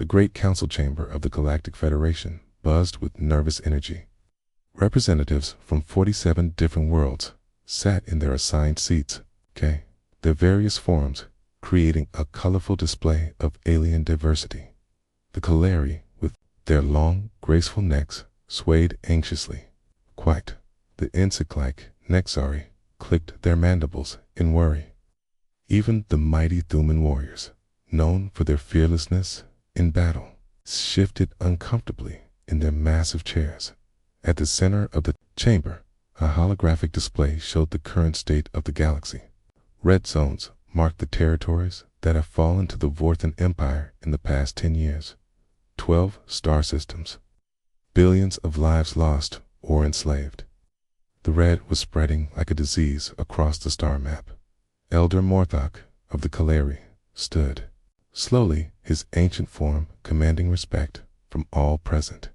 The great council chamber of the Galactic Federation buzzed with nervous energy. Representatives from 47 different worlds sat in their assigned seats, their various forms creating a colorful display of alien diversity. The Kaleri, with their long, graceful necks, swayed anxiously. Quite. The insect-like Nexari clicked their mandibles in worry. Even the mighty Thuman warriors, known for their fearlessness in battle, shifted uncomfortably in their massive chairs. At the center of the chamber, a holographic display showed the current state of the galaxy. Red zones marked the territories that have fallen to the Vorthan Empire in the past 10 years. 12 star systems. Billions of lives lost or enslaved. The red was spreading like a disease across the star map. Elder Morthok of the Kaleri stood, slowly, his ancient form commanding respect from all present.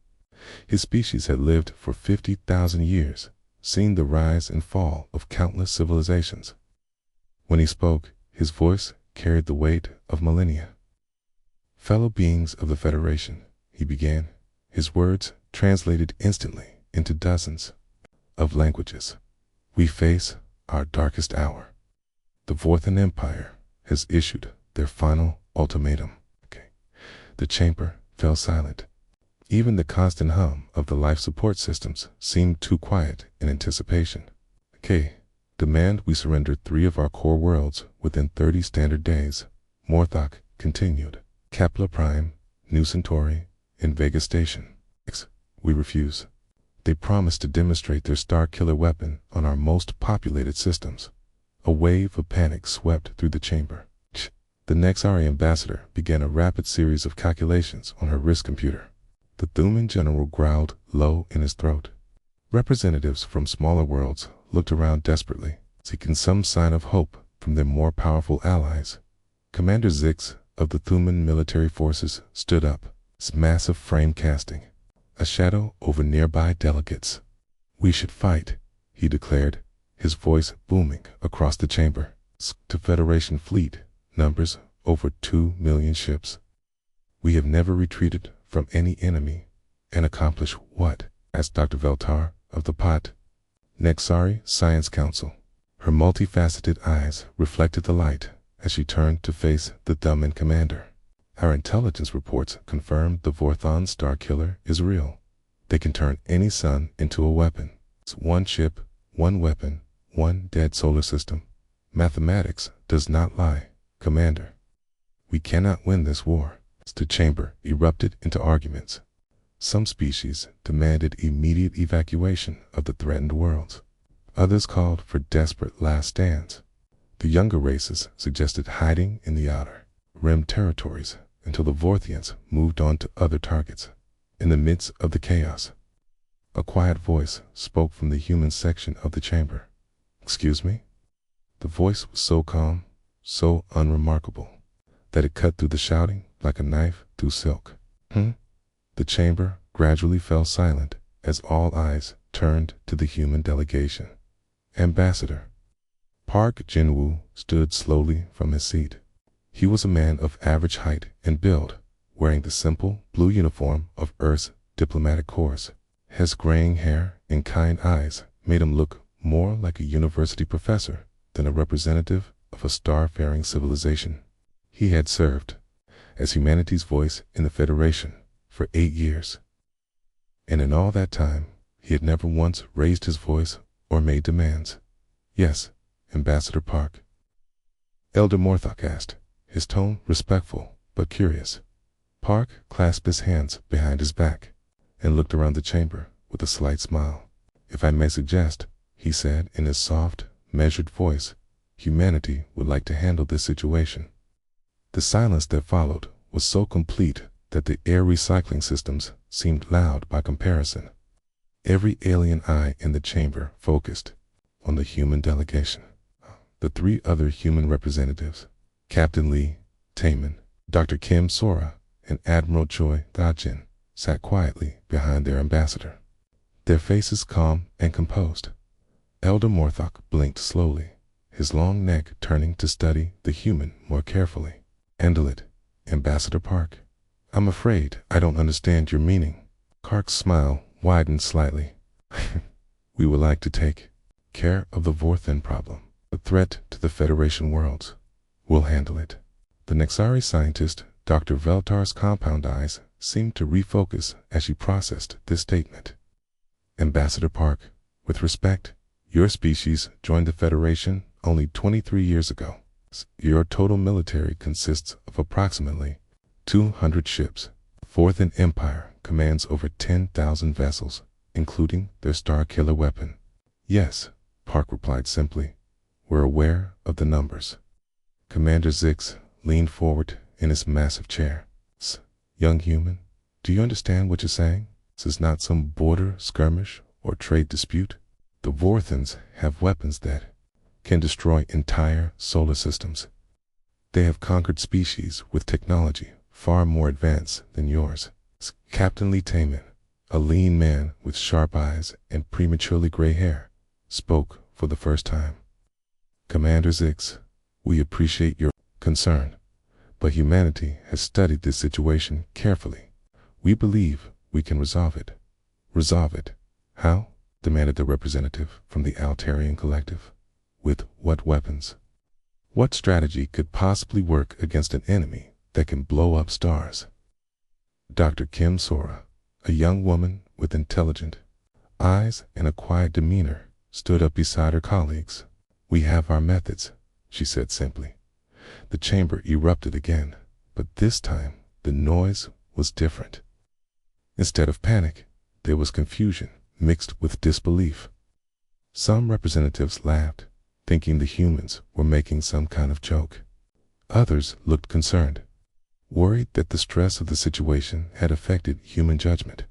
His species had lived for 50,000 years, seen the rise and fall of countless civilizations. When he spoke, his voice carried the weight of millennia. Fellow beings of the Federation, he began, his words translated instantly into dozens of languages. We face our darkest hour. The Vorthan Empire has issued their final ultimatum. The chamber fell silent. Even the constant hum of the life support systems seemed too quiet in anticipation. Demand we surrender 3 of our core worlds within 30 standard days, Morthok continued. Kepler Prime, New Centauri, and Vega Station. We refuse. They promised to demonstrate their star killer weapon on our most populated systems. A wave of panic swept through the chamber. The Nexari ambassador began a rapid series of calculations on her wrist computer. The Thuman general growled low in his throat. Representatives from smaller worlds looked around desperately, seeking some sign of hope from their more powerful allies. Commander Zix of the Thuman military forces stood up, his massive frame casting a shadow over nearby delegates. We should fight, he declared, his voice booming across the chamber. To Federation fleet, numbers over 2 million ships. We have never retreated from any enemy. And accomplish what? Asked Dr. Veltar of the POT. Nexari Science Council. Her multifaceted eyes reflected the light as she turned to face the Thuman commander. Our intelligence reports confirm the Vorthon Star Killer is real. They can turn any sun into a weapon. It's 1 ship, 1 weapon, 1 dead solar system. Mathematics does not lie, Commander. We cannot win this war. The chamber erupted into arguments. Some species demanded immediate evacuation of the threatened worlds. Others called for desperate last stands. The younger races suggested hiding in the outer rim territories until the Vorthians moved on to other targets. In the midst of the chaos, a quiet voice spoke from the human section of the chamber. Excuse me? The voice was so calm, so unremarkable, that it cut through the shouting like a knife through silk. The chamber gradually fell silent as all eyes turned to the human delegation. Ambassador Park Jinwoo stood slowly from his seat. He was a man of average height and build, wearing the simple blue uniform of Earth's diplomatic corps. His graying hair and kind eyes made him look more like a university professor than a representative of a star-faring civilization. He had served as humanity's voice in the Federation for 8 years. And in all that time, he had never once raised his voice or made demands. Yes, Ambassador Park. Elder Morthok asked, his tone respectful but curious. Park clasped his hands behind his back and looked around the chamber with a slight smile. If I may suggest, he said in his soft, measured voice, humanity would like to handle this situation. The silence that followed was so complete that the air recycling systems seemed loud by comparison. Every alien eye in the chamber focused on the human delegation. The 3 other human representatives, Captain Lee, Taemin, Dr. Kim Sora, and Admiral Choi Dajin, sat quietly behind their ambassador, their faces calm and composed. Elder Morthok blinked slowly, his long neck turning to study the human more carefully. Endelit, Ambassador Park, I'm afraid I don't understand your meaning. Kark's smile widened slightly. We would like to take care of the Vorthen problem, a threat to the Federation worlds. We'll handle it. The Nexari scientist, Dr. Veltar's compound eyes seemed to refocus as she processed this statement. Ambassador Park, with respect, your species joined the Federation only 23 years ago. Your total military consists of approximately 200 ships. Vorthen Empire commands over 10,000 vessels, including their Star Killer weapon. Yes, Park replied simply. We're aware of the numbers. Commander Zix leaned forward in his massive chair. Young human, do you understand what you're saying? This is not some border skirmish or trade dispute. The Vorthens have weapons that can destroy entire solar systems. They have conquered species with technology far more advanced than yours. Captain Lee Taman, a lean man with sharp eyes and prematurely gray hair, spoke for the first time. Commander Zix, we appreciate your concern, but humanity has studied this situation carefully. We believe we can resolve it. Resolve it? How? Demanded the representative from the Altarian Collective. With what weapons? What strategy could possibly work against an enemy that can blow up stars? Dr. Kim Sora, a young woman with intelligent eyes and a quiet demeanor, stood up beside her colleagues. We have our methods, she said simply. The chamber erupted again, but this time the noise was different. Instead of panic, there was confusion mixed with disbelief. Some representatives laughed, thinking the humans were making some kind of joke. Others looked concerned, worried that the stress of the situation had affected human judgment.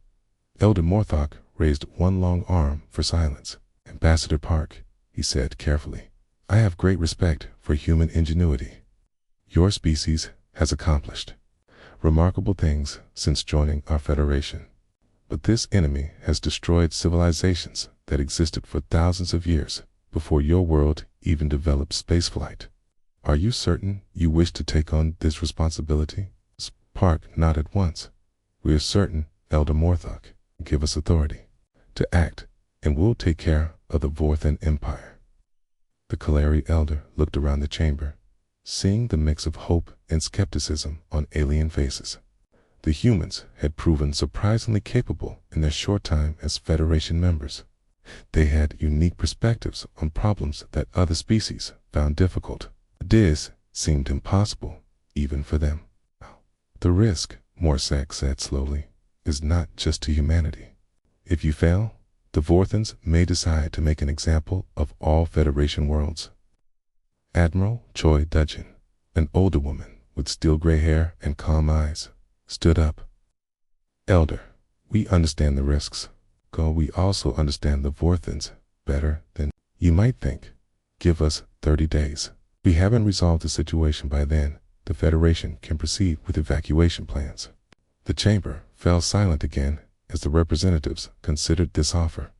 Elder Morthok raised one long arm for silence. Ambassador Park, he said carefully, I have great respect for human ingenuity. Your species has accomplished remarkable things since joining our Federation. But this enemy has destroyed civilizations that existed for thousands of years before your world even developed spaceflight. Are you certain you wish to take on this responsibility? Park nodded once. We are certain, Elder Morthok. Give us authority to act, and we'll take care of the Vorthen Empire. The Kalari Elder looked around the chamber, seeing the mix of hope and skepticism on alien faces. The humans had proven surprisingly capable in their short time as Federation members. They had unique perspectives on problems that other species found difficult. This seemed impossible, even for them. The risk, Morsak said slowly, is not just to humanity. If you fail, the Vorthens may decide to make an example of all Federation worlds. Admiral Choi Dudgeon, an older woman with steel gray hair and calm eyes, stood up. Elder, we understand the risks. We also understand the Vorthens better than you might think. Give us 30 days. If we haven't resolved the situation by then, the Federation can proceed with evacuation plans. The chamber fell silent again as the representatives considered this offer.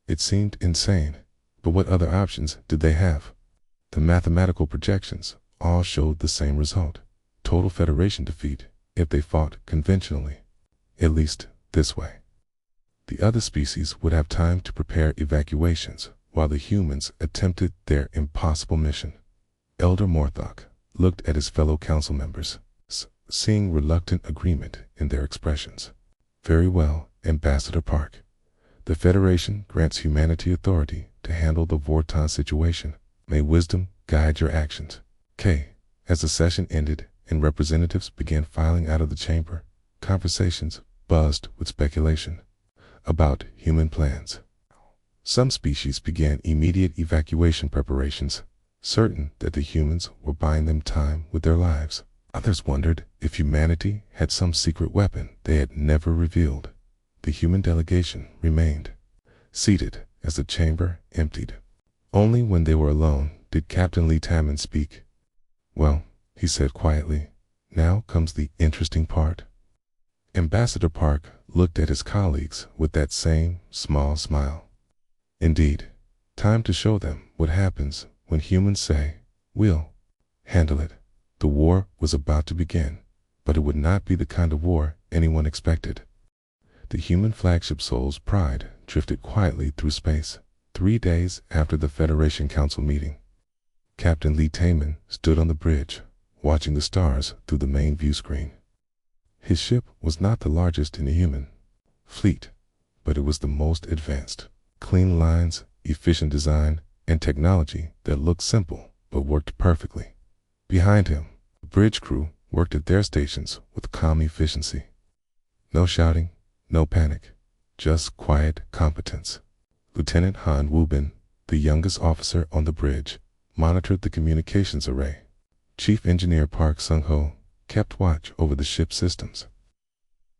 It seemed insane, but what other options did they have? The mathematical projections all showed the same result: total Federation defeat if they fought conventionally, at least this way. The other species would have time to prepare evacuations while the humans attempted their impossible mission. Elder Morthok looked at his fellow council members, seeing reluctant agreement in their expressions. Very well, Ambassador Park. The Federation grants humanity authority to handle the Vorton situation. May wisdom guide your actions. As the session ended and representatives began filing out of the chamber, conversations buzzed with speculation about human plans. Some species began immediate evacuation preparations, certain that the humans were buying them time with their lives. Others wondered if humanity had some secret weapon they had never revealed. The human delegation remained seated as the chamber emptied. Only when they were alone did Captain Lee Taman speak. Well, he said quietly, now comes the interesting part. Ambassador Park looked at his colleagues with that same small smile. Indeed, time to show them what happens when humans say, we'll handle it. The war was about to begin, But it would not be the kind of war anyone expected. The human flagship Soul's Pride drifted quietly through space. 3 days after the Federation Council meeting, Captain Lee Taman stood on the bridge, watching the stars through the main view screen. His ship was not the largest in the human fleet, but it was the most advanced. Clean lines, efficient design, and technology that looked simple but worked perfectly. Behind him, the bridge crew worked at their stations with calm efficiency. No shouting, no panic, just quiet competence. Lieutenant Han Wubin, the youngest officer on the bridge, monitored the communications array. Chief Engineer Park Sung-ho kept watch over the ship's systems.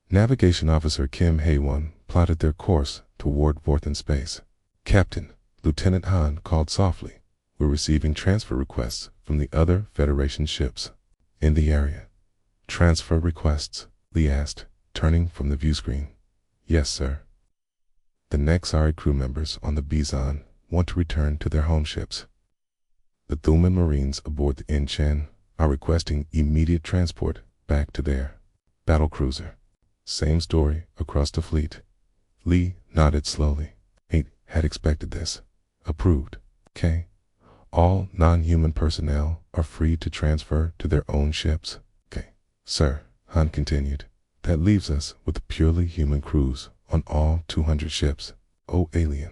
Navigation Officer Kim Hae-won plotted their course toward Vorthen space. Captain, Lieutenant Han called softly. We're receiving transfer requests from the other Federation ships in the area. Transfer requests? Lee asked, turning from the view screen. Yes, sir. The Nexari crew members on the Bizon want to return to their home ships. The Thuman Marines aboard the Inchen are requesting immediate transport back to their battlecruiser. Same story across the fleet. Lee nodded slowly. He had expected this. Approved. Okay. All non-human personnel are free to transfer to their own ships. Okay. Sir, Han continued. That leaves us with purely human crews on all 200 ships. Oh, alien.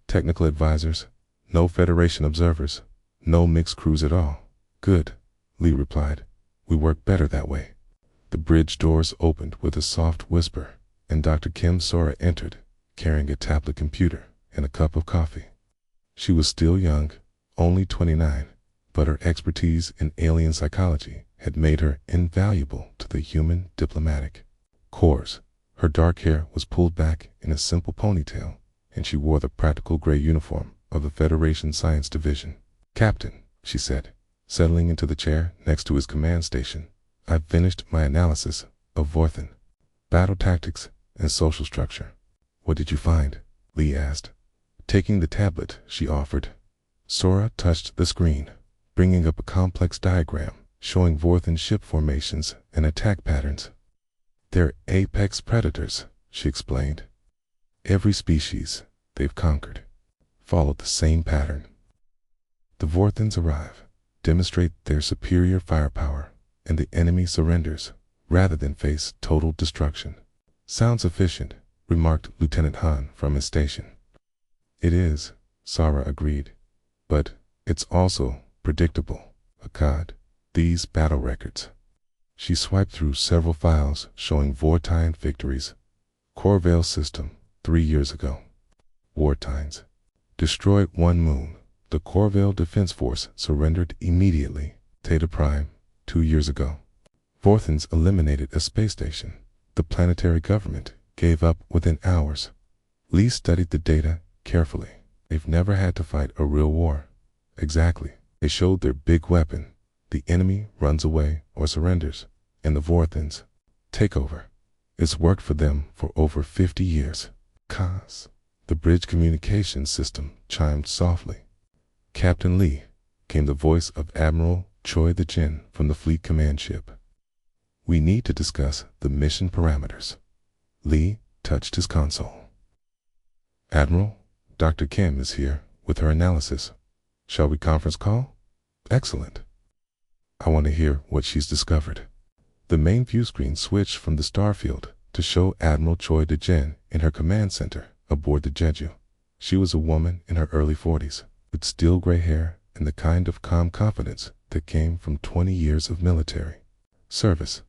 Technical advisors, no Federation observers, no mixed crews at all. Good, Lee replied. We work better that way. The bridge doors opened with a soft whisper, and Dr. Kim Sora entered, carrying a tablet computer and a cup of coffee. She was still young, only 29, but her expertise in alien psychology had made her invaluable to the human diplomatic corps. Her dark hair was pulled back in a simple ponytail, and she wore the practical gray uniform of the Federation Science Division. Captain, she said, settling into the chair next to his command station, I've finished my analysis of Vorthen, battle tactics, and social structure. What did you find? Lee asked. Taking the tablet she offered, Sora touched the screen, bringing up a complex diagram showing Vorthen ship formations and attack patterns. They're apex predators, she explained. Every species they've conquered followed the same pattern. The Vorthens arrive, demonstrate their superior firepower, and the enemy surrenders rather than face total destruction. Sounds efficient, remarked Lieutenant Han from his station. It is, Sara agreed, but it's also predictable. God, these battle records. She swiped through several files showing Vortine victories. Corvale system, 3 years ago. Vortines. Destroyed 1 moon. The Corvale Defense Force surrendered immediately. Theta Prime, 2 years ago. Vorthens eliminated a space station. The planetary government gave up within hours. Lee studied the data carefully. They've never had to fight a real war. Exactly. They showed their big weapon. The enemy runs away or surrenders, and the Vorthens take over. It's worked for them for over 50 years. Cause. The bridge communication system chimed softly. Captain Lee, came the voice of Admiral Choi the Jin from the fleet command ship. We need to discuss the mission parameters. Lee touched his console. Admiral, Dr. Kim is here with her analysis. Shall we conference call? Excellent. I want to hear what she's discovered. The main view screen switched from the starfield to show Admiral Choi de-Jin in her command center aboard the Jeju. She was a woman in her early 40s, with steel gray hair and the kind of calm confidence that came from 20 years of military service.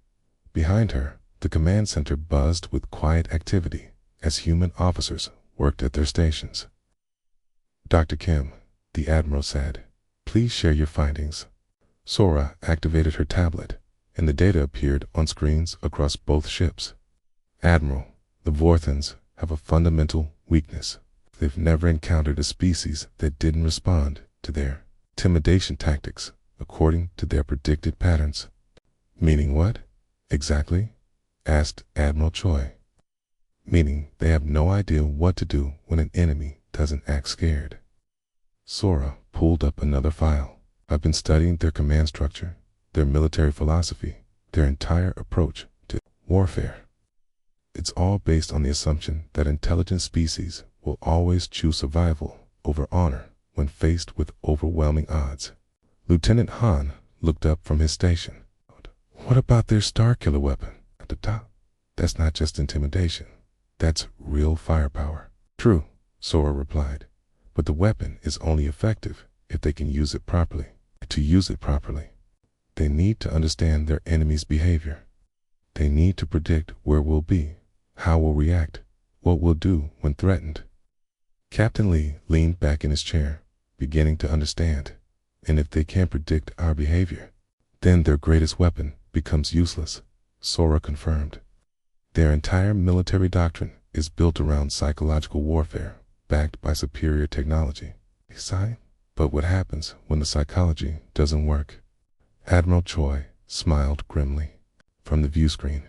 Behind her, the command center buzzed with quiet activity as human officers worked at their stations. Dr. Kim, the Admiral said, please share your findings. Sora activated her tablet, and the data appeared on screens across both ships. Admiral, the Vorthens have a fundamental weakness. They've never encountered a species that didn't respond to their intimidation tactics according to their predicted patterns. Meaning what? Exactly? Asked Admiral Choi. Meaning they have no idea what to do when an enemy doesn't act scared. Sora pulled up another file. I've been studying their command structure, their military philosophy, their entire approach to warfare. It's all based on the assumption that intelligent species will always choose survival over honor when faced with overwhelming odds. Lieutenant Han looked up from his station. What about their Starkiller weapon at the top? That's not just intimidation. That's real firepower. True, Sora replied. But the weapon is only effective if they can use it properly. To use it properly, they need to understand their enemy's behavior. They need to predict where we'll be, how we'll react, what we'll do when threatened. Captain Lee leaned back in his chair, beginning to understand. And if they can't predict our behavior, then their greatest weapon becomes useless, Sora confirmed. Their entire military doctrine is built around psychological warfare, backed by superior technology. But what happens when the psychology doesn't work? Admiral Choi smiled grimly from the view screen.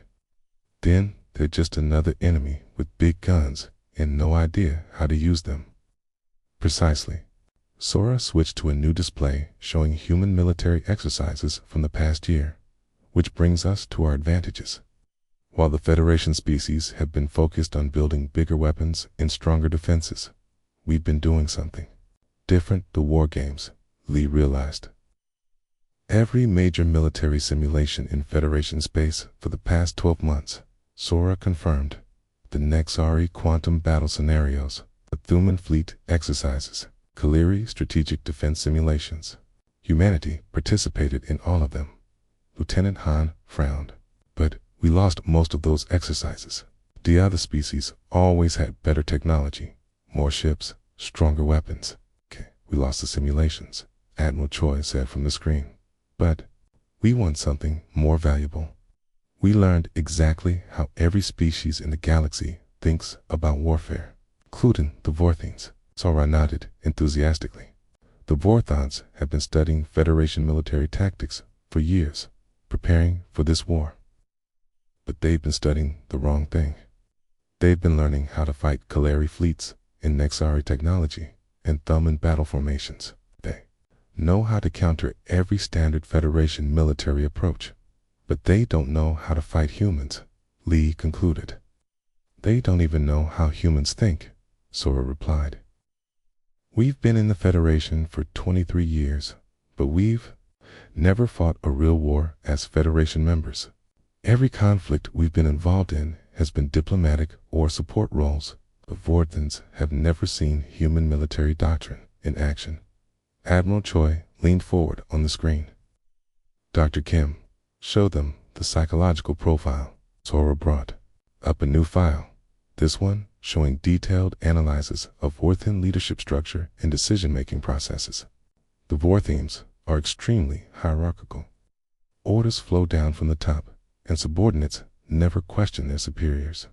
Then they're just another enemy with big guns and no idea how to use them. Precisely. Sora switched to a new display showing human military exercises from the past year, which brings us to our advantages. While the Federation species have been focused on building bigger weapons and stronger defenses, we've been doing something different. The war games, Lee realized. Every major military simulation in Federation space for the past 12 months, Sora confirmed. The Nexari quantum battle scenarios, the Thuman fleet exercises, Kaleri strategic defense simulations. Humanity participated in all of them. Lieutenant Han frowned. But we lost most of those exercises. The other species always had better technology, more ships, stronger weapons. We lost the simulations, Admiral Choi said from the screen. But we won something more valuable. We learned exactly how every species in the galaxy thinks about warfare, including the Vorthines. Sora nodded enthusiastically. The Vorthons have been studying Federation military tactics for years, preparing for this war. But they've been studying the wrong thing. They've been learning how to fight Kaleri fleets in Nexari technology and Thuman battle formations. They know how to counter every standard Federation military approach, but they don't know how to fight humans, Lee concluded. They don't even know how humans think, Sora replied. We've been in the Federation for 23 years, but we've never fought a real war as Federation members. Every conflict we've been involved in has been diplomatic or support roles. The Vorthins have never seen human military doctrine in action. Admiral Choi leaned forward on the screen. Dr. Kim, show them the psychological profile. Sora brought up a new file, this one showing detailed analysis of Vorthin leadership structure and decision-making processes. The Vorthins are extremely hierarchical. Orders flow down from the top, and subordinates never question their superiors.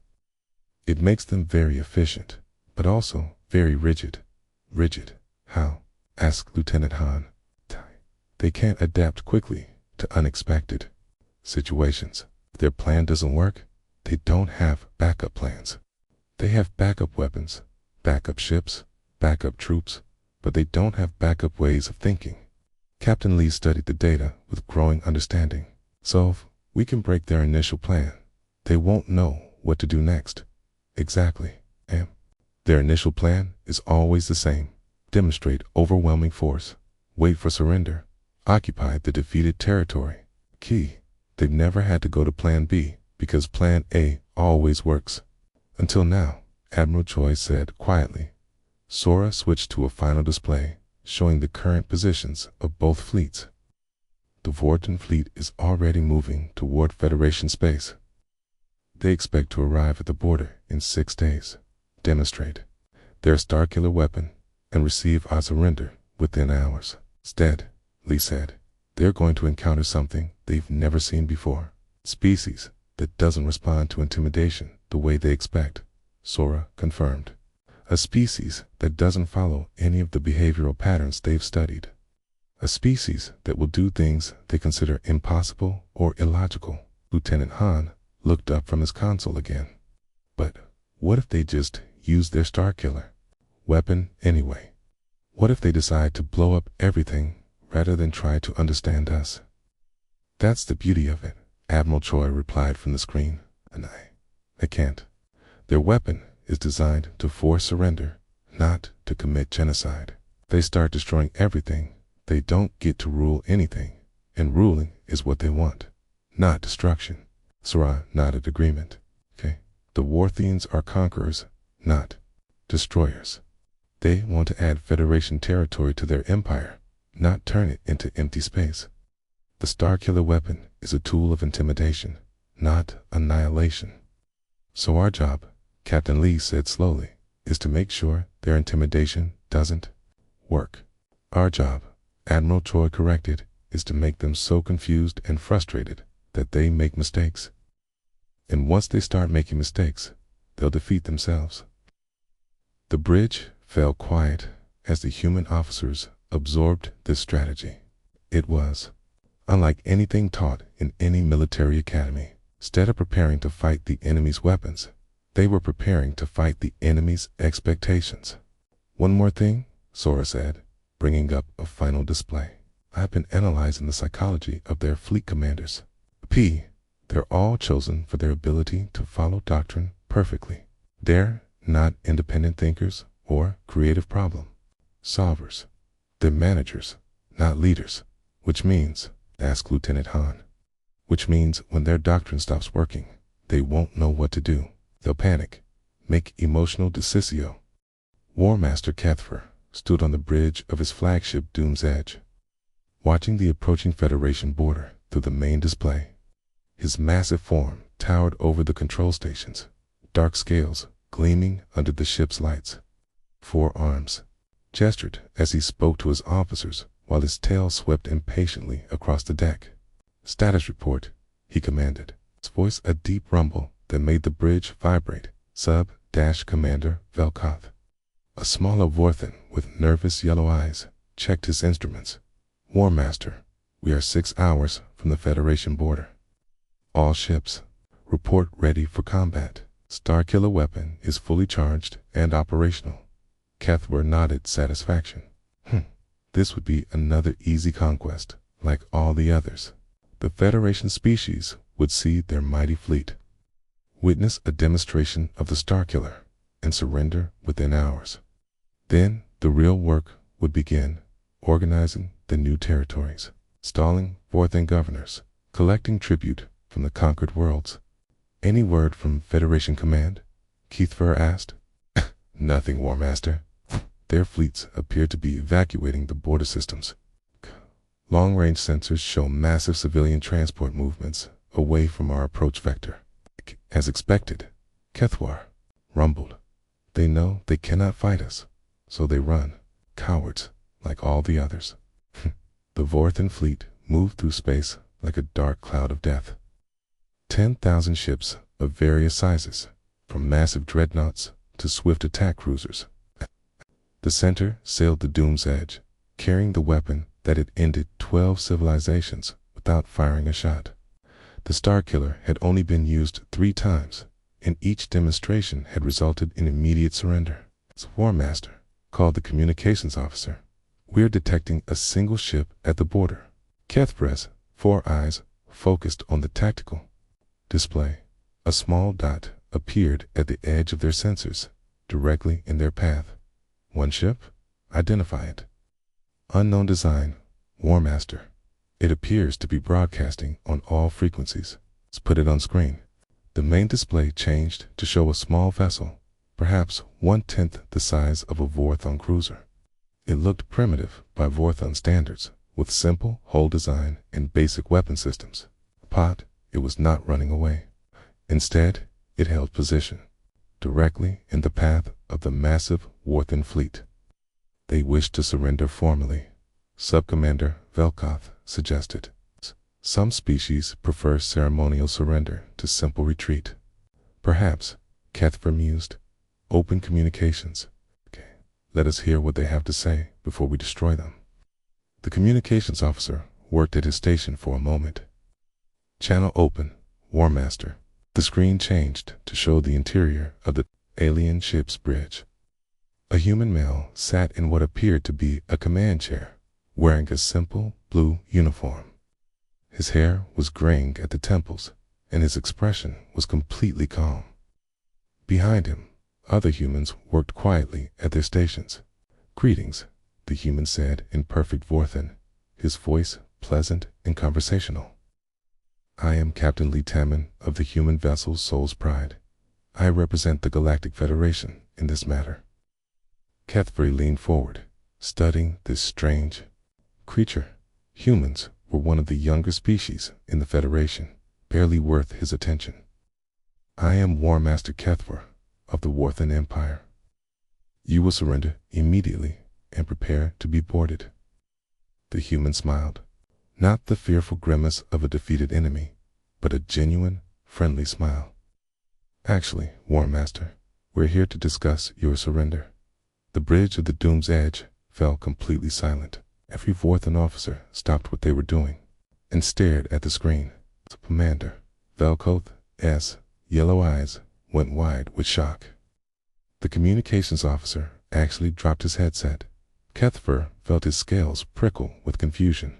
It makes them very efficient, but also very rigid. Rigid? How? Asked Lieutenant Han. They can't adapt quickly to unexpected situations. If their plan doesn't work, they don't have backup plans. They have backup weapons, backup ships, backup troops, but they don't have backup ways of thinking. Captain Lee studied the data with growing understanding. So if we can break their initial plan, they won't know what to do next. Exactly. And their initial plan is always the same. Demonstrate overwhelming force, wait for surrender, occupy the defeated territory. Key, they've never had to go to plan B because plan A always works. Until now, Admiral Choi said quietly. Sora switched to a final display, showing the current positions of both fleets. The Vortin fleet is already moving toward Federation space. They expect to arrive at the border in 6 days, demonstrate their Starkiller weapon, and receive our surrender within hours. Instead, Lee said, they're going to encounter something they've never seen before. Species that doesn't respond to intimidation the way they expect, Sora confirmed. A species that doesn't follow any of the behavioral patterns they've studied. A species that will do things they consider impossible or illogical. Lieutenant Han looked up from his console again. But what if they just use their Starkiller weapon anyway? What if they decide to blow up everything rather than try to understand us? That's the beauty of it, Admiral Choi replied from the screen. And I can't. Their weapon is designed to force surrender, not to commit genocide. They start destroying everything. They don't get to rule anything, and ruling is what they want, not destruction. Sora nodded agreement. Okay. The Warthians are conquerors, not destroyers. They want to add Federation territory to their empire, not turn it into empty space. The Starkiller weapon is a tool of intimidation, not annihilation. So our job, Captain Lee said slowly, is to make sure their intimidation doesn't work. Our job, Admiral Choi corrected, is to make them so confused and frustrated that they make mistakes. And once they start making mistakes, they'll defeat themselves. The bridge fell quiet as the human officers absorbed this strategy. It was unlike anything taught in any military academy. Instead of preparing to fight the enemy's weapons, they were preparing to fight the enemy's expectations. One more thing, Sora said, bringing up a final display. I've been analyzing the psychology of their fleet commanders. They're all chosen for their ability to follow doctrine perfectly. They're not independent thinkers or creative problem solvers. They're managers, not leaders, which means, ask Lieutenant Han, which means when their doctrine stops working, they won't know what to do. They'll panic, make emotional decisio. War Master Kethfer stood on the bridge of his flagship Doom's Edge, watching the approaching Federation border through the main display. His massive form towered over the control stations, dark scales gleaming under the ship's lights. 4 arms gestured as he spoke to his officers while his tail swept impatiently across the deck. Status report, he commanded, his voice a deep rumble that made the bridge vibrate. Sub-Commander Velkoth. A smaller Vorthan with nervous yellow eyes checked his instruments. War Master, we are 6 hours from the Federation border. All ships, report ready for combat. Starkiller weapon is fully charged and operational. Kethwer nodded satisfaction. This would be another easy conquest, like all the others. The Federation species would see their mighty fleet, witness a demonstration of the Starkiller, and surrender within hours. Then the real work would begin, organizing the new territories, installing Vorthan governors, collecting tribute from the conquered worlds. Any word from Federation Command? Kethfer asked. Nothing, War Master. Their fleets appear to be evacuating the border systems. Long-range sensors show massive civilian transport movements away from our approach vector. As expected, Kethwar rumbled. They know they cannot fight us, so they run, cowards, like all the others. The Vorthan fleet moved through space like a dark cloud of death. 10,000 ships of various sizes, from massive dreadnoughts to swift attack cruisers. The center sailed the Doom's Edge, carrying the weapon that had ended 12 civilizations without firing a shot. The Starkiller had only been used 3 times, and each demonstration had resulted in immediate surrender. As War Master called the communications officer, "We're detecting a single ship at the border." Kethfer's 4 eyes focused on the tactical display. A small dot appeared at the edge of their sensors, directly in their path. "One ship? Identify it." "Unknown design, War Master. It appears to be broadcasting on all frequencies." Let's put it on screen. The main display changed to show a small vessel, perhaps 1/10 the size of a Vorthon cruiser. It looked primitive by Vorthon standards, with simple hull design and basic weapon systems. But it was not running away. Instead, it held position, directly in the path of the massive Vorthan fleet. "They wish to surrender formally," Sub-Commander Velkoth suggested. "Some species prefer ceremonial surrender to simple retreat." "Perhaps," Kethfer mused, "open communications. Okay, let us hear what they have to say before we destroy them." The communications officer worked at his station for a moment. "Channel open, War Master." The screen changed to show the interior of the alien ship's bridge. A human male sat in what appeared to be a command chair, wearing a simple blue uniform. His hair was graying at the temples, and his expression was completely calm. Behind him, other humans worked quietly at their stations. "Greetings," the human said in perfect Vorthen, his voice pleasant and conversational. "I am Captain Lee Tamman of the human vessel Soul's Pride. I represent the Galactic Federation in this matter." Kethveri leaned forward, studying this strange creature. Humans were one of the younger species in the Federation, barely worth his attention. "I am War Master Kethver of the Vorthen Empire. You will surrender immediately and prepare to be boarded." The human smiled, not the fearful grimace of a defeated enemy, but a genuine, friendly smile. "Actually, War Master, we're here to discuss your surrender." The bridge of the Doom's Edge fell completely silent. Every Vorthen officer stopped what they were doing and stared at the screen. The commander, Velkoth's yellow eyes went wide with shock. The communications officer actually dropped his headset. Kethver felt his scales prickle with confusion.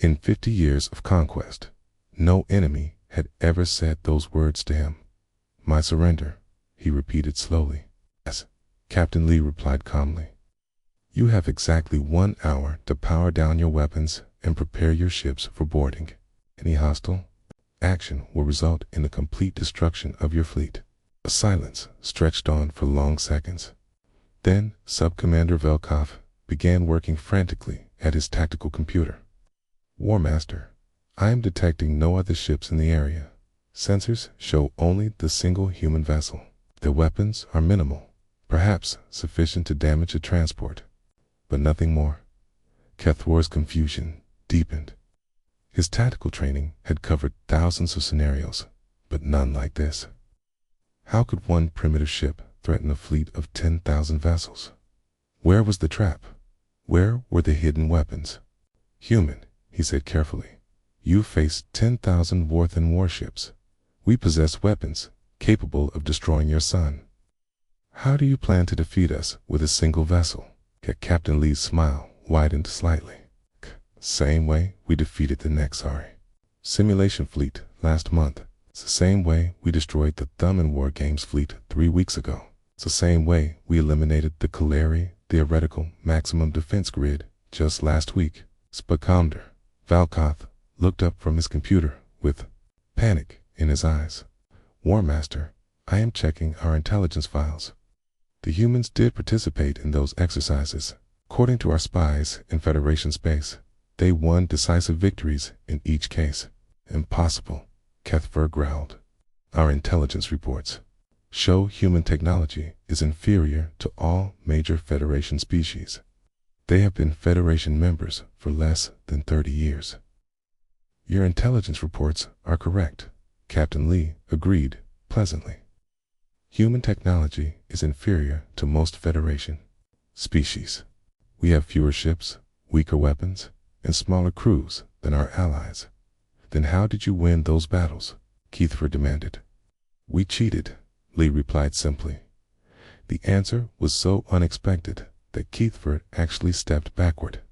In 50 years of conquest, no enemy had ever said those words to him. "My surrender," he repeated slowly. "Yes," Captain Lee replied calmly. "You have exactly 1 hour to power down your weapons and prepare your ships for boarding. Any hostile action will result in the complete destruction of your fleet." A silence stretched on for long seconds. Then Sub-Commander Velkov began working frantically at his tactical computer. "War Master, I am detecting no other ships in the area. Sensors show only the single human vessel. Their weapons are minimal, perhaps sufficient to damage a transport, but nothing more." Kethwar's confusion deepened. His tactical training had covered thousands of scenarios, but none like this. How could one primitive ship threaten a fleet of 10,000 vessels? Where was the trap? Where were the hidden weapons? "Human," he said carefully, "you face 10,000 Vorthen warships. We possess weapons capable of destroying your sun. How do you plan to defeat us with a single vessel?" Captain Lee's smile widened slightly. "Same way we defeated the Nexari simulation fleet last month. It's the same way we destroyed the Thummin War Games fleet 3 weeks ago. It's the same way we eliminated the Kaleri theoretical maximum defense grid just last week." Spakander Valkoth looked up from his computer with panic in his eyes. "War Master, I am checking our intelligence files. The humans did participate in those exercises. According to our spies in Federation space, they won decisive victories in each case." "Impossible," Kethver growled. "Our intelligence reports show human technology is inferior to all major Federation species. They have been Federation members for less than 30 years." "Your intelligence reports are correct," Captain Lee agreed pleasantly. "Human technology is inferior to most Federation species. We have fewer ships, weaker weapons, and smaller crews than our allies." "Then how did you win those battles?" Kethver demanded. "We cheated," Lee replied simply. The answer was so unexpected that Kethver actually stepped backward.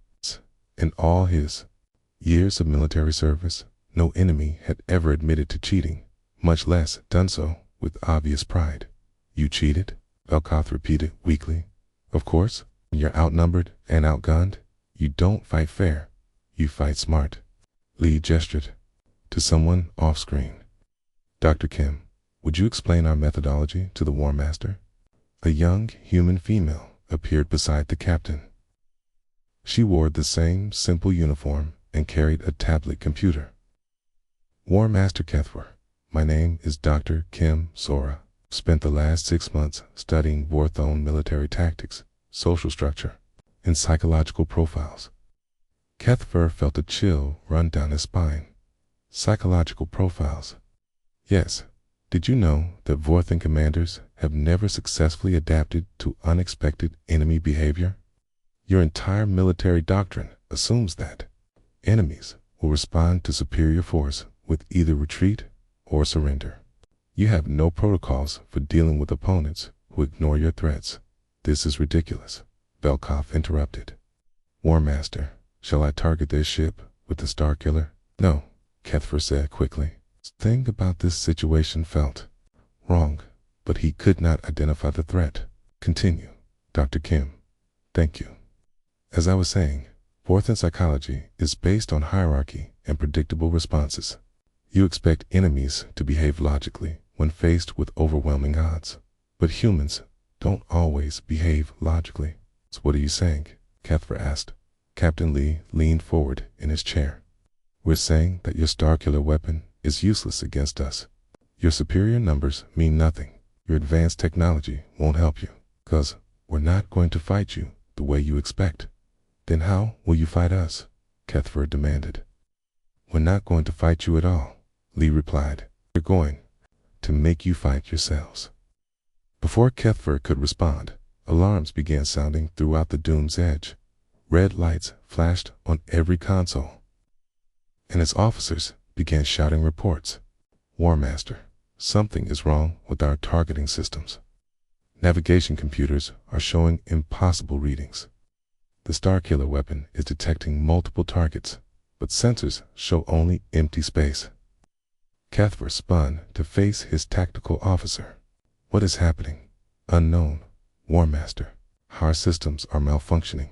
In all his years of military service, no enemy had ever admitted to cheating, much less done so with obvious pride. "You cheated?" Velkoth repeated weakly. "Of course, when you're outnumbered and outgunned, you don't fight fair, you fight smart." Lee gestured to someone off-screen. "Dr. Kim, would you explain our methodology to the War Master?" A young human female appeared beside the captain. She wore the same simple uniform and carried a tablet computer. "War Master Kethver, my name is Dr. Kim Sora. Spent the last 6 months studying Vorthon military tactics, social structure, and psychological profiles." Kethver felt a chill run down his spine. Psychological profiles. Yes. Did you know that Vorthen commanders have never successfully adapted to unexpected enemy behavior? Your entire military doctrine assumes that enemies will respond to superior force with either retreat or surrender. You have no protocols for dealing with opponents who ignore your threats. "This is ridiculous," Velkov interrupted. "War Master, shall I target their ship with the Star Killer?" "No," Kethfer said quickly. The thing about this situation felt wrong, but he could not identify the threat. Continue, Dr. Kim. Thank you. As I was saying, Vorthan psychology is based on hierarchy and predictable responses. You expect enemies to behave logically when faced with overwhelming odds, but humans don't always behave logically. So what are you saying? Kethfer asked. Captain Lee leaned forward in his chair. We're saying that your Starkiller weapon is useless against us. Your superior numbers mean nothing. Your advanced technology won't help you, 'cause we're not going to fight you the way you expect. Then how will you fight us? Kethfer demanded. We're not going to fight you at all, Lee replied. We're going to make you fight yourselves. Before Kethfer could respond, alarms began sounding throughout the Doom's Edge. Red lights flashed on every console, and its officers began shouting reports. War Master, something is wrong with our targeting systems. Navigation computers are showing impossible readings. The Starkiller weapon is detecting multiple targets, but sensors show only empty space. Kethfer spun to face his tactical officer. What is happening? Unknown, War Master. Our systems are malfunctioning.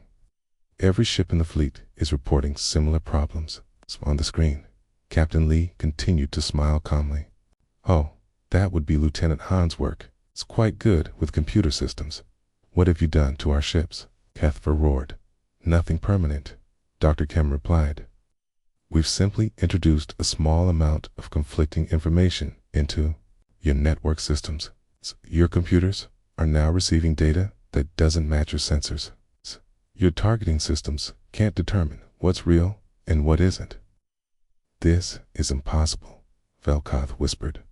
Every ship in the fleet is reporting similar problems. On the screen, Captain Lee continued to smile calmly. Oh, that would be Lieutenant Han's work. It's quite good with computer systems. What have you done to our ships? Kethfer roared. Nothing permanent, Dr. Kim replied. We've simply introduced a small amount of conflicting information into your network systems. Your computers are now receiving data that doesn't match your sensors. Your targeting systems can't determine what's real and what isn't. This is impossible, Velkoth whispered.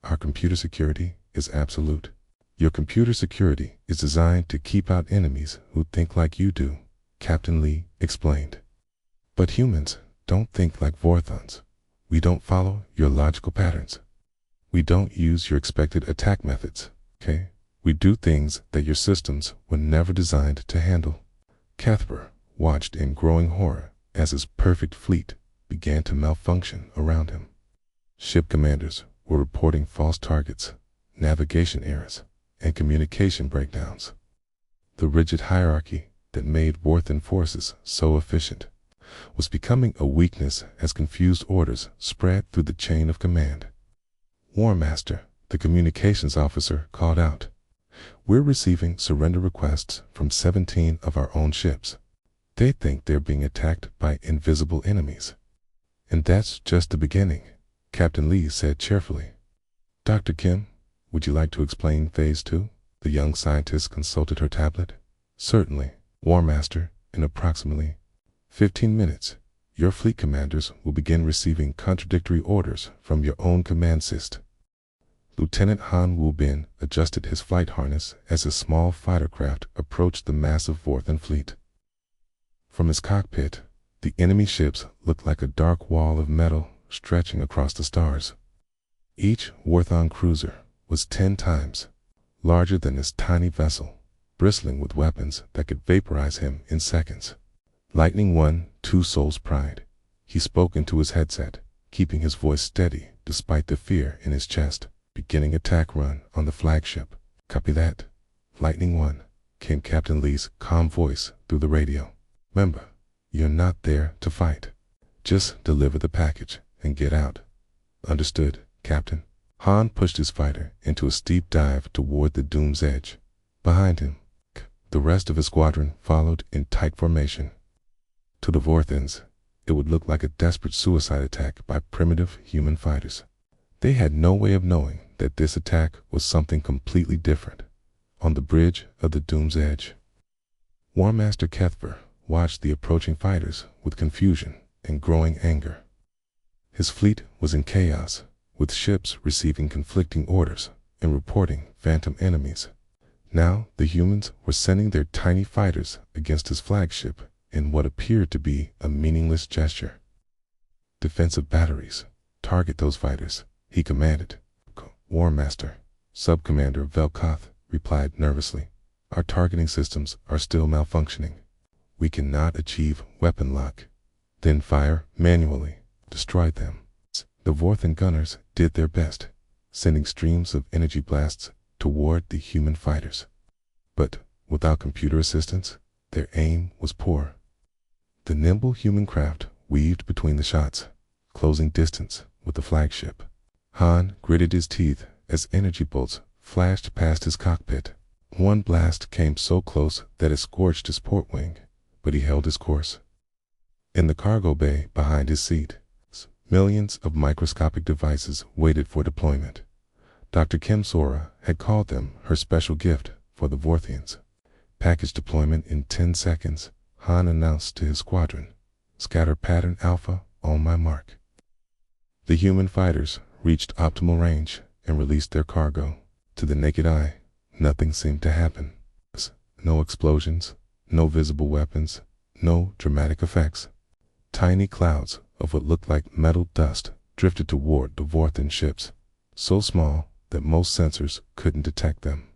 Our computer security is absolute. Your computer security is designed to keep out enemies who think like you do, Captain Lee explained. But humans don't think like Vorthons. We don't follow your logical patterns. We don't use your expected attack methods, okay? We do things that your systems were never designed to handle. Kethfer watched in growing horror as his perfect fleet began to malfunction around him. Ship commanders were reporting false targets, navigation errors, and communication breakdowns. The rigid hierarchy that made Vorthan forces so efficient was becoming a weakness as confused orders spread through the chain of command. War Master, the communications officer, called out. We're receiving surrender requests from 17 of our own ships. They think they're being attacked by invisible enemies. And that's just the beginning, Captain Lee said cheerfully. Dr. Kim, would you like to explain Phase 2? The young scientist consulted her tablet. Certainly, War Master. In approximately 15 minutes, your fleet commanders will begin receiving contradictory orders from your own command syst. Lieutenant Han Woo-bin adjusted his flight harness as his small fighter craft approached the massive Vorthan fleet. From his cockpit, the enemy ships looked like a dark wall of metal stretching across the stars. Each Vorthon cruiser was 10 times larger than his tiny vessel, bristling with weapons that could vaporize him in seconds. Lightning One, Two Souls Pride. He spoke into his headset, keeping his voice steady despite the fear in his chest. Beginning attack run on the flagship. Copy that. Lightning One, came Captain Lee's calm voice through the radio. Remember, you're not there to fight. Just deliver the package and get out. Understood, Captain. Han pushed his fighter into a steep dive toward the Doom's Edge. Behind him, the rest of his squadron followed in tight formation. To the Vorthans, it would look like a desperate suicide attack by primitive human fighters. They had no way of knowing that this attack was something completely different. On the bridge of the Doom's Edge, War Master Kethfer watched the approaching fighters with confusion and growing anger. His fleet was in chaos, with ships receiving conflicting orders and reporting phantom enemies. Now the humans were sending their tiny fighters against his flagship in what appeared to be a meaningless gesture. Defensive batteries, target those fighters, he commanded. War Master, Sub-Commander Velkoth replied nervously. Our targeting systems are still malfunctioning. We cannot achieve weapon lock. Then fire manually. Destroy them. The Vorthan gunners did their best, sending streams of energy blasts toward the human fighters. But without computer assistance, their aim was poor. The nimble human craft weaved between the shots, closing distance with the flagship. Han gritted his teeth as energy bolts flashed past his cockpit. One blast came so close that it scorched his port wing, but he held his course. In the cargo bay behind his seat, millions of microscopic devices waited for deployment. Dr. Kim Sora had called them her special gift for the Vorthians. Package deployment in 10 seconds, Han announced to his squadron. Scatter pattern Alpha on my mark. The human fighters reached optimal range and released their cargo. To the naked eye, nothing seemed to happen. No explosions, no visible weapons, no dramatic effects. Tiny clouds of what looked like metal dust drifted toward the Vorthan ships, so small that most sensors couldn't detect them.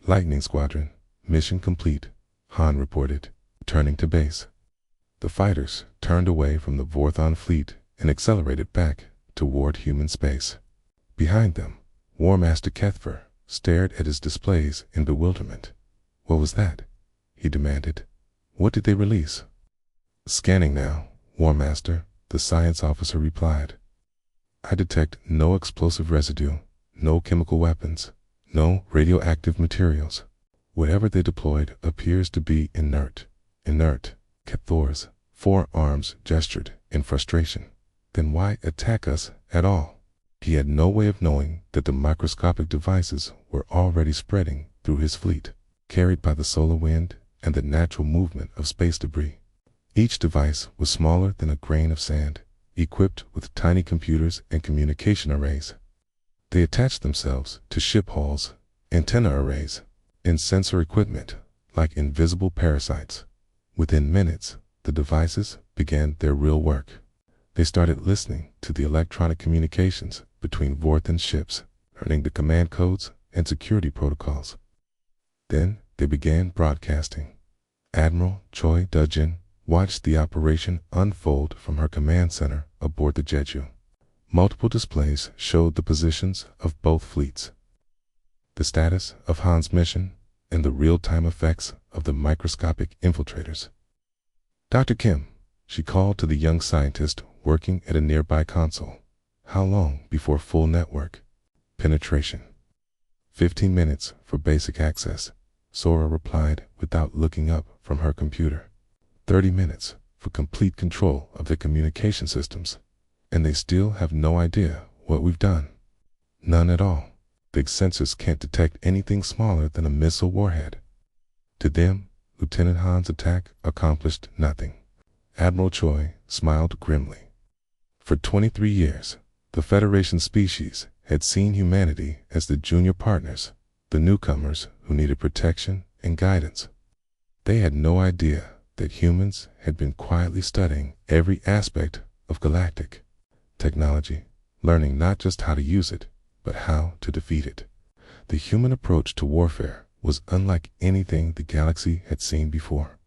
Lightning Squadron, mission complete, Han reported, returning to base. The fighters turned away from the Vorthan fleet and accelerated back toward human space. Behind them, War Master Kethver stared at his displays in bewilderment. What was that? He demanded. What did they release? Scanning now, War Master, the science officer replied. I detect no explosive residue, no chemical weapons, no radioactive materials. Whatever they deployed appears to be inert. Inert. Kethver's forearms gestured in frustration. Then why attack us at all? He had no way of knowing that the microscopic devices were already spreading through his fleet, carried by the solar wind and the natural movement of space debris. Each device was smaller than a grain of sand, equipped with tiny computers and communication arrays. They attached themselves to ship hulls, antenna arrays, and sensor equipment like invisible parasites. Within minutes, the devices began their real work. They started listening to the electronic communications between Vorthan ships, learning the command codes and security protocols. Then they began broadcasting. Admiral Choi Dujin watched the operation unfold from her command center aboard the Jeju. Multiple displays showed the positions of both fleets, the status of Han's mission, and the real-time effects of the microscopic infiltrators. Dr. Kim, she called to the young scientist working at a nearby console. How long before full network penetration? 15 minutes for basic access, Sora replied without looking up from her computer. 30 minutes for complete control of their communication systems. And they still have no idea what we've done. None at all. The sensors can't detect anything smaller than a missile warhead. To them, Lieutenant Han's attack accomplished nothing. Admiral Choi smiled grimly. For 23 years, the Federation species had seen humanity as the junior partners, the newcomers who needed protection and guidance. They had no idea that humans had been quietly studying every aspect of galactic technology, learning not just how to use it, but how to defeat it. The human approach to warfare was unlike anything the galaxy had seen before.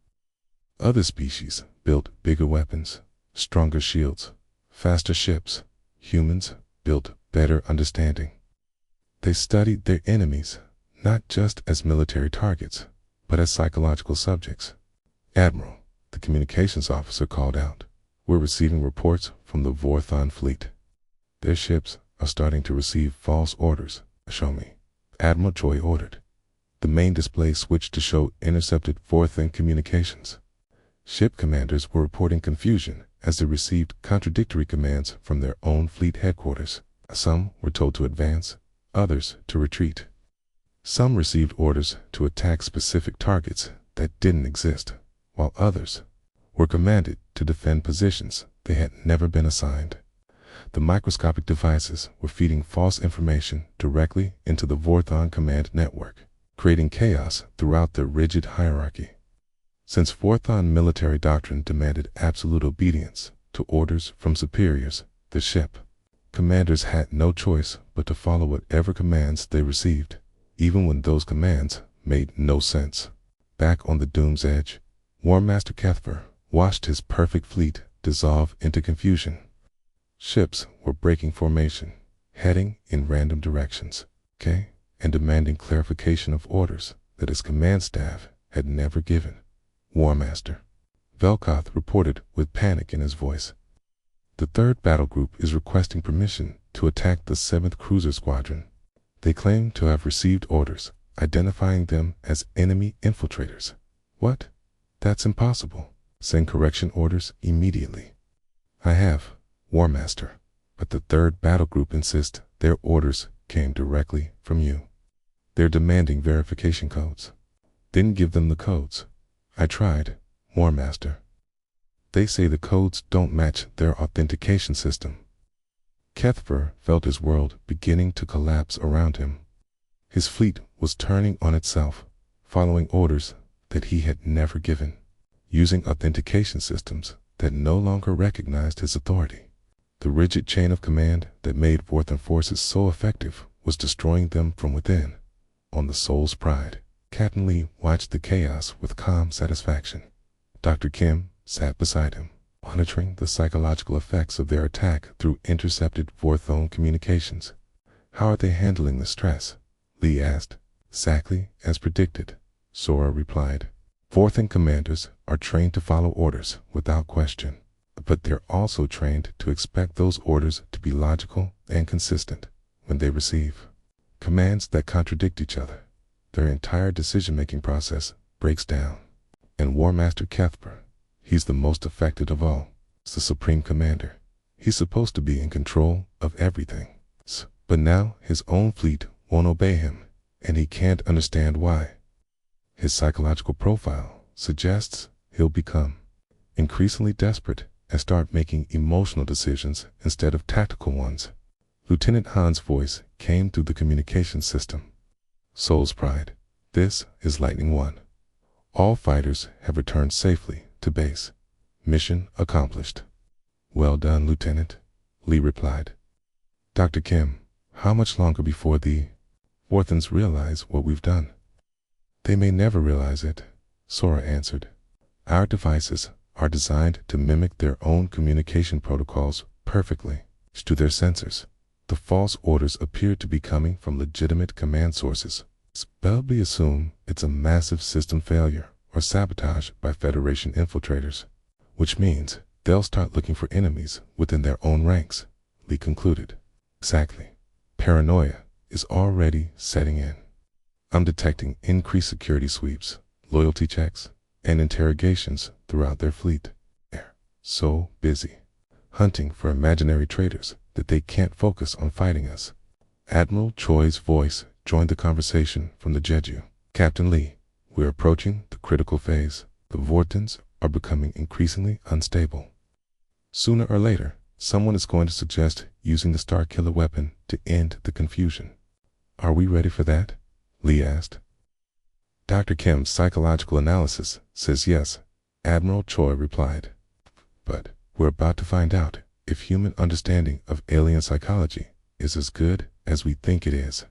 Other species built bigger weapons, stronger shields, faster ships. Humans built better understanding. They studied their enemies not just as military targets, but as psychological subjects. Admiral, the communications officer called out, we're receiving reports from the Vorthan fleet. Their ships are starting to receive false orders. Show me. Admiral Choi ordered. The main display switched to show intercepted Vorthan communications. Ship commanders were reporting confusion as they received contradictory commands from their own fleet headquarters. Some were told to advance, others to retreat. Some received orders to attack specific targets that didn't exist, while others were commanded to defend positions they had never been assigned. The microscopic devices were feeding false information directly into the Vorthan command network, creating chaos throughout their rigid hierarchy. Since Vorthan military doctrine demanded absolute obedience to orders from superiors, the ship commanders had no choice but to follow whatever commands they received, even when those commands made no sense. Back on the doom's edge, War Master Kethver watched his perfect fleet dissolve into confusion. Ships were breaking formation, heading in random directions, and demanding clarification of orders that his command staff had never given. War Master Velkoth reported with panic in his voice. The 3rd Battle Group is requesting permission to attack the 7th Cruiser Squadron. They claim to have received orders identifying them as enemy infiltrators. What? That's impossible. Send correction orders immediately. I have, War Master, but the 3rd Battle Group insists their orders came directly from you. They're demanding verification codes. Didn't give them the codes. I tried, War Master. They say the codes don't match their authentication system. Kethver felt his world beginning to collapse around him. His fleet was turning on itself, following orders that he had never given, using authentication systems that no longer recognized his authority. The rigid chain of command that made Vorthan forces so effective was destroying them from within. On the Soul's Pride, Captain Lee watched the chaos with calm satisfaction. Dr. Kim sat beside him, monitoring the psychological effects of their attack through intercepted Vorthon communications. How are they handling the stress? Lee asked. Exactly as predicted, Sora replied. Vorthon commanders are trained to follow orders without question, but they're also trained to expect those orders to be logical and consistent when they receive commands that contradict each other. Their entire decision-making process breaks down. And War Master Kethver, he's the most affected of all. He's the Supreme Commander. He's supposed to be in control of everything. But now his own fleet won't obey him, and he can't understand why. His psychological profile suggests he'll become increasingly desperate and start making emotional decisions instead of tactical ones. Lieutenant Han's voice came through the communication system. Soul's Pride, this is Lightning 1. All fighters have returned safely to base. Mission accomplished. Well done, Lieutenant, Lee replied. Dr. Kim, how much longer before the Vorthans realize what we've done? They may never realize it, Sora answered. Our devices are designed to mimic their own communication protocols perfectly. To their sensors, the false orders appear to be coming from legitimate command sources. Spellbly assume it's a massive system failure or sabotage by Federation infiltrators, which means they'll start looking for enemies within their own ranks, Lee concluded. Exactly. Paranoia is already setting in. I'm detecting increased security sweeps, loyalty checks, and interrogations throughout their fleet. They're so busy hunting for imaginary traitors that they can't focus on fighting us. Admiral Choi's voice joined the conversation from the Jeju. Captain Lee, we're approaching the critical phase. The Vorthans are becoming increasingly unstable. Sooner or later, someone is going to suggest using the Star Killer weapon to end the confusion. Are we ready for that? Lee asked. Dr. Kim's psychological analysis says yes, Admiral Choi replied. But we're about to find out if human understanding of alien psychology is as good as we think it is.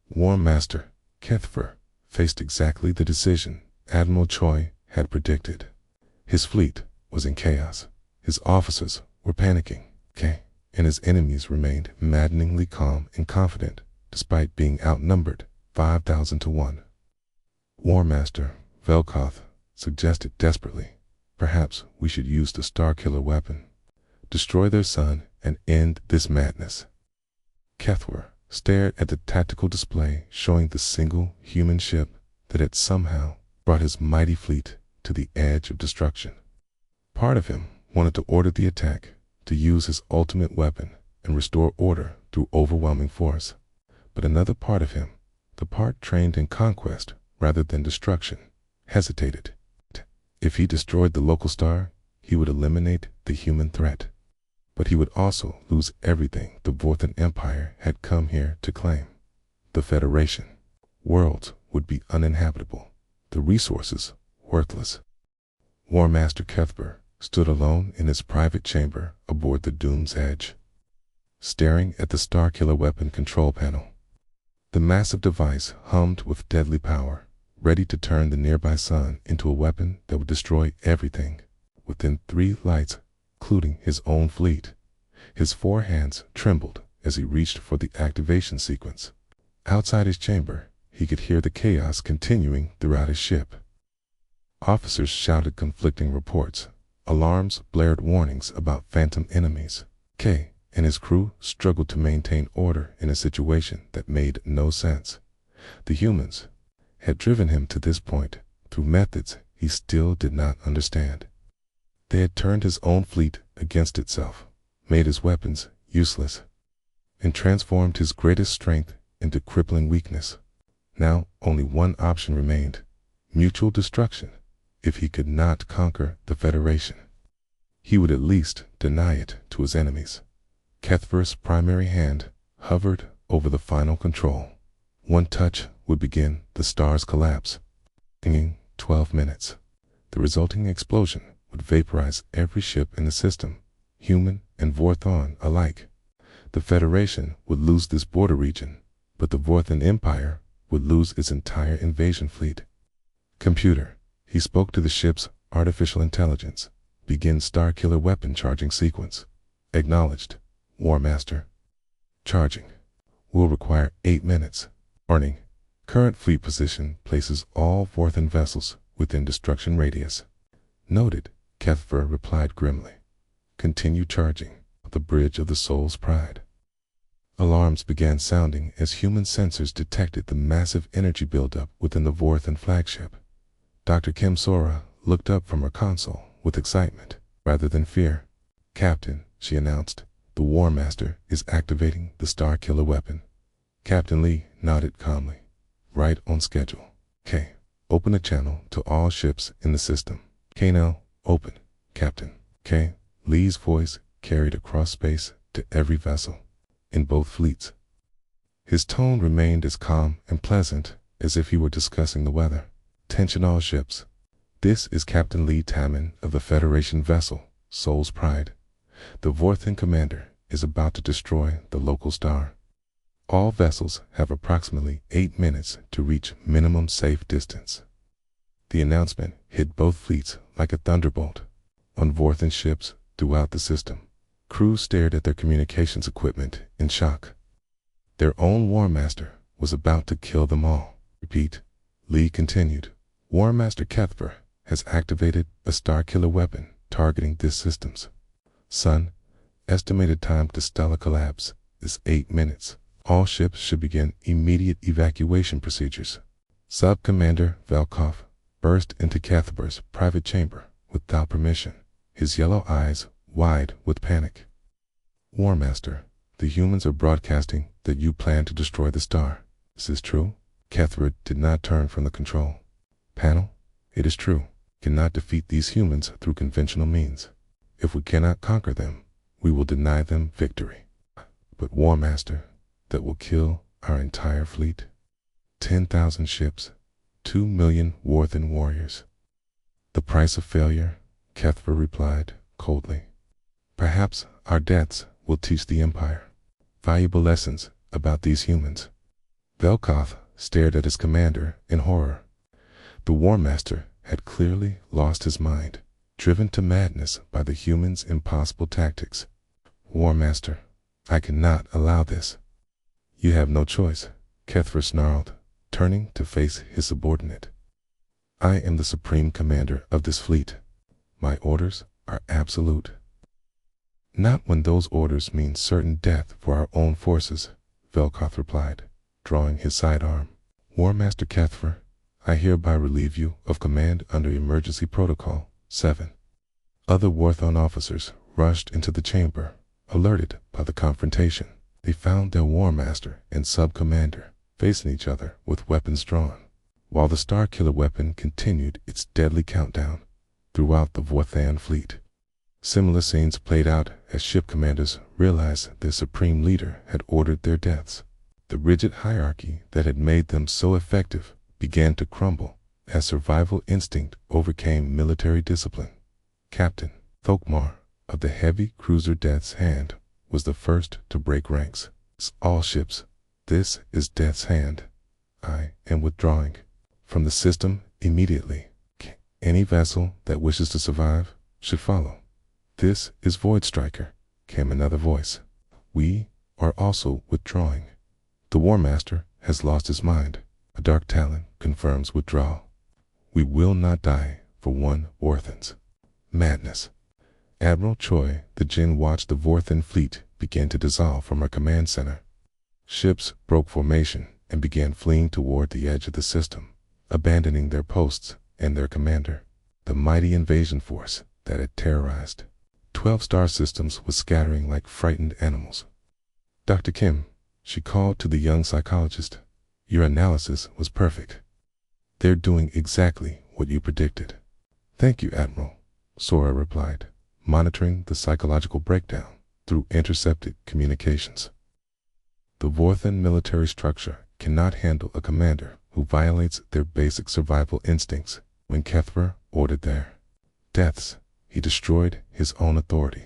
War Master Kethver faced exactly the decision Admiral Choi had predicted. His fleet was in chaos. His officers were panicking, and his enemies remained maddeningly calm and confident despite being outnumbered 5,000 to 1. War Master Velkoth suggested desperately, perhaps we should use the Star Killer weapon, destroy their sun and end this madness. Kethver stared at the tactical display showing the single human ship that had somehow brought his mighty fleet to the edge of destruction. Part of him wanted to order the attack, to use his ultimate weapon and restore order through overwhelming force. But another part of him, the part trained in conquest rather than destruction, hesitated. If he destroyed the local star, he would eliminate the human threat. But he would also lose everything the Vorthan Empire had come here to claim. The Federation. Worlds would be uninhabitable, the resources worthless. War Master Kethver stood alone in his private chamber aboard the Doom's Edge, staring at the Star Killer weapon control panel. The massive device hummed with deadly power, ready to turn the nearby sun into a weapon that would destroy everything within 3 lights, including his own fleet. His four hands trembled as he reached for the activation sequence. Outside his chamber, he could hear the chaos continuing throughout his ship. Officers shouted conflicting reports. Alarms blared warnings about phantom enemies. K and his crew struggled to maintain order in a situation that made no sense. The humans had driven him to this point through methods he still did not understand. They had turned his own fleet against itself, made his weapons useless, and transformed his greatest strength into crippling weakness. Now only one option remained: mutual destruction. If he could not conquer the Federation, he would at least deny it to his enemies. Kethver's primary hand hovered over the final control. One touch would begin the star's collapse. In 12 minutes, the resulting explosion would vaporize every ship in the system, human and Vorthon alike. The Federation would lose this border region, but the Vorthon Empire would lose its entire invasion fleet. Computer, he spoke to the ship's artificial intelligence. Begin Starkiller weapon charging sequence. Acknowledged. War Master. Charging. Will require 8 minutes. Warning. Current fleet position places all Vorthon vessels within destruction radius. Noted, Kethver replied grimly. Continue charging. The bridge of the soul's pride. Alarms began sounding as human sensors detected the massive energy buildup within the Vorthon flagship. Dr. Kim Sora looked up from her console with excitement rather than fear. Captain, she announced, the War Master is activating the Starkiller weapon. Captain Lee nodded calmly. Right on schedule. K. Open a channel to all ships in the system. K-Now, open, Captain. K. Lee's voice carried across space to every vessel in both fleets. His tone remained as calm and pleasant as if he were discussing the weather. Attention all ships. This is Captain Lee Tammin of the Federation vessel, Soul's Pride. The Vorthon commander is about to destroy the local star. All vessels have approximately 8 minutes to reach minimum safe distance. The announcement hit both fleets like a thunderbolt. On Vorthon ships throughout the system, crews stared at their communications equipment in shock. Their own War Master was about to kill them all. Repeat, Lee continued. War Master Kethver has activated a Starkiller weapon targeting this systems. Son, estimated time to stellar collapse is 8 minutes. All ships should begin immediate evacuation procedures. Sub-Commander Velkov burst into Kethver's private chamber without permission, his yellow eyes wide with panic. War Master, the humans are broadcasting that you plan to destroy the star. Is this true? Kethver did not turn from the control panel. It is true. Cannot defeat these humans through conventional means. If we cannot conquer them, we will deny them victory. But War Master, that will kill our entire fleet. 10,000 ships, 2 million Vorthon warriors. The price of failure, Kethver replied coldly. Perhaps our deaths will teach the Empire valuable lessons about these humans. Velkov stared at his commander in horror. The War Master had clearly lost his mind, driven to madness by the humans' impossible tactics. War Master, I cannot allow this. You have no choice, Kethver snarled, turning to face his subordinate. I am the supreme commander of this fleet. My orders are absolute. Not when those orders mean certain death for our own forces, Velkov replied, drawing his sidearm. War Master Kethver, I hereby relieve you of command under Emergency Protocol 7. Other Vorthon officers rushed into the chamber, alerted by the confrontation. They found their War Master and Sub-Commander facing each other with weapons drawn, while the Starkiller weapon continued its deadly countdown throughout the Vorthon fleet. Similar scenes played out as ship commanders realized their supreme leader had ordered their deaths. The rigid hierarchy that had made them so effective began to crumble as survival instinct overcame military discipline. Captain Thokmar of the heavy cruiser Death's Hand was the first to break ranks. All ships, this is Death's Hand. I am withdrawing from the system immediately. Any vessel that wishes to survive should follow. This is Void Striker, came another voice. We are also withdrawing. The War Master has lost his mind. A dark talon confirms withdrawal. We will not die for one Vorthens. Madness. Admiral Choi, the Jin, watched the Vorthen fleet begin to dissolve from her command center. Ships broke formation and began fleeing toward the edge of the system, abandoning their posts and their commander. The mighty invasion force that had terrorized 12 star systems was scattering like frightened animals. Dr. Kim, she called to the young psychologist, your analysis was perfect. They're doing exactly what you predicted. Thank you, Admiral, Sora replied, monitoring the psychological breakdown through intercepted communications. The Vorthen military structure cannot handle a commander who violates their basic survival instincts. When Kethver ordered their deaths, he destroyed his own authority.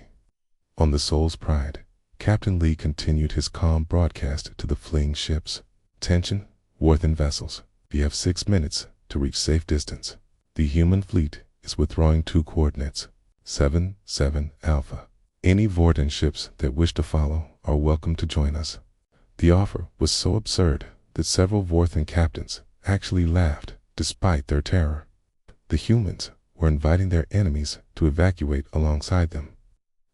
On the Soul's Pride, Captain Lee continued his calm broadcast to the fleeing ships. Attention, Vorthen vessels. You have 6 minutes to reach safe distance. The human fleet is withdrawing to coordinates 7-7 Alpha. Any Vorthen ships that wish to follow are welcome to join us. The offer was so absurd that several Vorthen captains actually laughed despite their terror. The humans were inviting their enemies to evacuate alongside them,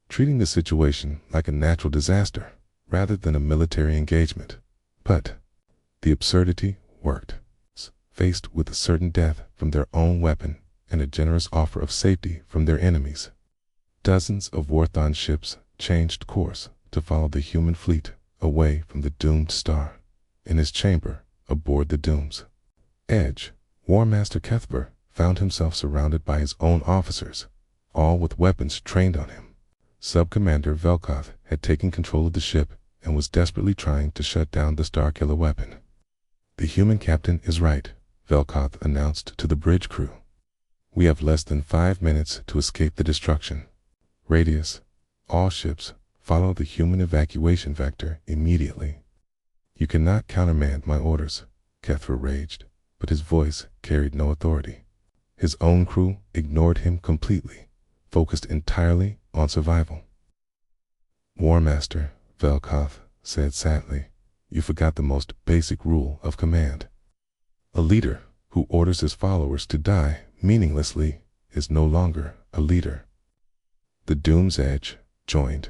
treating the situation like a natural disaster rather than a military engagement. But the absurdity worked. Faced with a certain death from their own weapon and a generous offer of safety from their enemies, dozens of Vorthon ships changed course to follow the human fleet away from the doomed star. In his chamber aboard the Doom's edge, War Master Kethver found himself surrounded by his own officers, all with weapons trained on him. Sub-Commander Velkoth had taken control of the ship and was desperately trying to shut down the Starkiller weapon. The human captain is right, Velkoth announced to the bridge crew. We have less than 5 minutes to escape the destruction. Radius, all ships, follow the human evacuation vector immediately. You cannot countermand my orders, Kethver raged, but his voice carried no authority. His own crew ignored him completely, focused entirely on survival. War Master, Velkoth said sadly, you forgot the most basic rule of command. A leader who orders his followers to die meaninglessly is no longer a leader. The Doom's Edge joined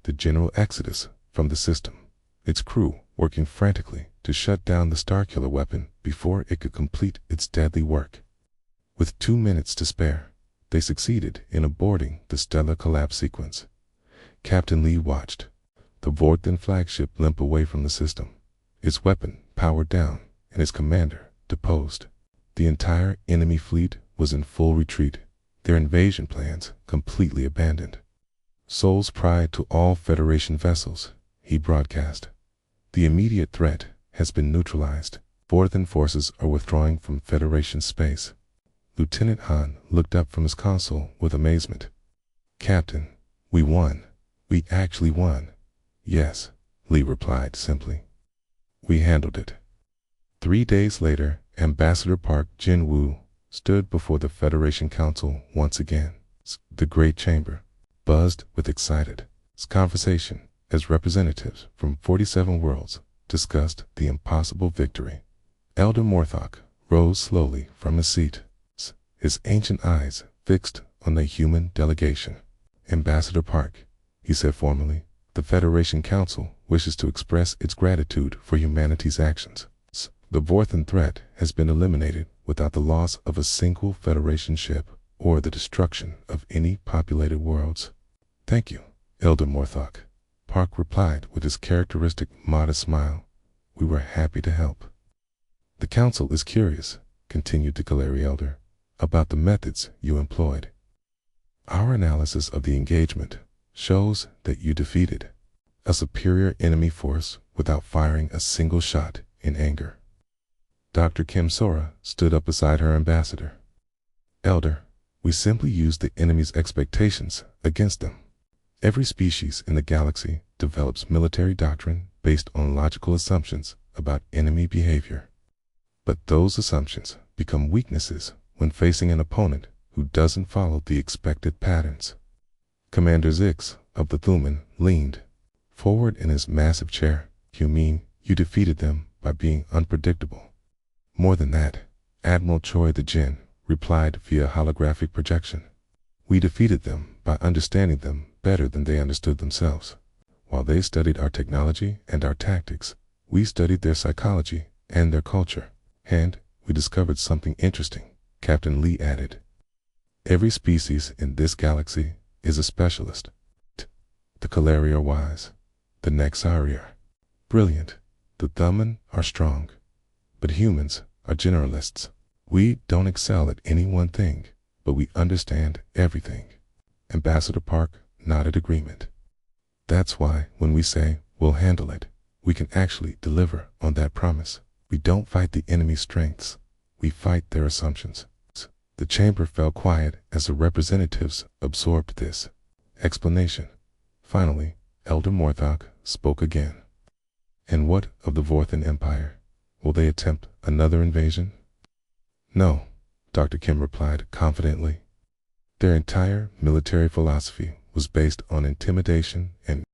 the general exodus from the system, its crew working frantically to shut down the Starkiller weapon before it could complete its deadly work. With 2 minutes to spare, they succeeded in aborting the stellar collapse sequence. Captain Lee watched the Vorthen flagship limp away from the system, its weapon powered down and its commander deposed. The entire enemy fleet was in full retreat, their invasion plans completely abandoned. Soul's Pride to all Federation vessels, he broadcast. The immediate threat has been neutralized. Vorthen forces are withdrawing from Federation space. Lieutenant Han looked up from his console with amazement. Captain, we won. We actually won. Yes, Lee replied simply. We handled it. 3 days later, Ambassador Park Jin-woo stood before the Federation Council once again. The Great Chamber buzzed with excited conversation as representatives from 47 worlds discussed the impossible victory. Elder Morthok rose slowly from his seat, his ancient eyes fixed on the human delegation. Ambassador Park, he said formally, the Federation Council wishes to express its gratitude for humanity's actions. The Vorthen threat has been eliminated without the loss of a single Federation ship or the destruction of any populated worlds. Thank you, Elder Morthok, Park replied with his characteristic modest smile. We were happy to help. The Council is curious, continued the Kaleri Elder, about the methods you employed. Our analysis of the engagement shows that you defeated a superior enemy force without firing a single shot in anger. Dr. Kim Sora stood up beside her ambassador. Elder, we simply used the enemy's expectations against them. Every species in the galaxy develops military doctrine based on logical assumptions about enemy behavior. But those assumptions become weaknesses when facing an opponent who doesn't follow the expected patterns. Commander Zix of the Thuman leaned forward in his massive chair. You mean you defeated them by being unpredictable? More than that, Admiral Choi the Jin replied via holographic projection. We defeated them by understanding them better than they understood themselves. While they studied our technology and our tactics, we studied their psychology and their culture. And we discovered something interesting, Captain Lee added. Every species in this galaxy is a specialist. The Kalari are wise. The Nexari are brilliant. The Thuman are strong. But humans are generalists. We don't excel at any one thing, but we understand everything. Ambassador Park nodded agreement. That's why when we say we'll handle it, we can actually deliver on that promise. We don't fight the enemy's strengths. We fight their assumptions. The chamber fell quiet as the representatives absorbed this explanation. Finally, Elder Morthok spoke again. And what of the Vorthan Empire? Will they attempt another invasion? No, Dr. Kim replied confidently. Their entire military philosophy was based on intimidation and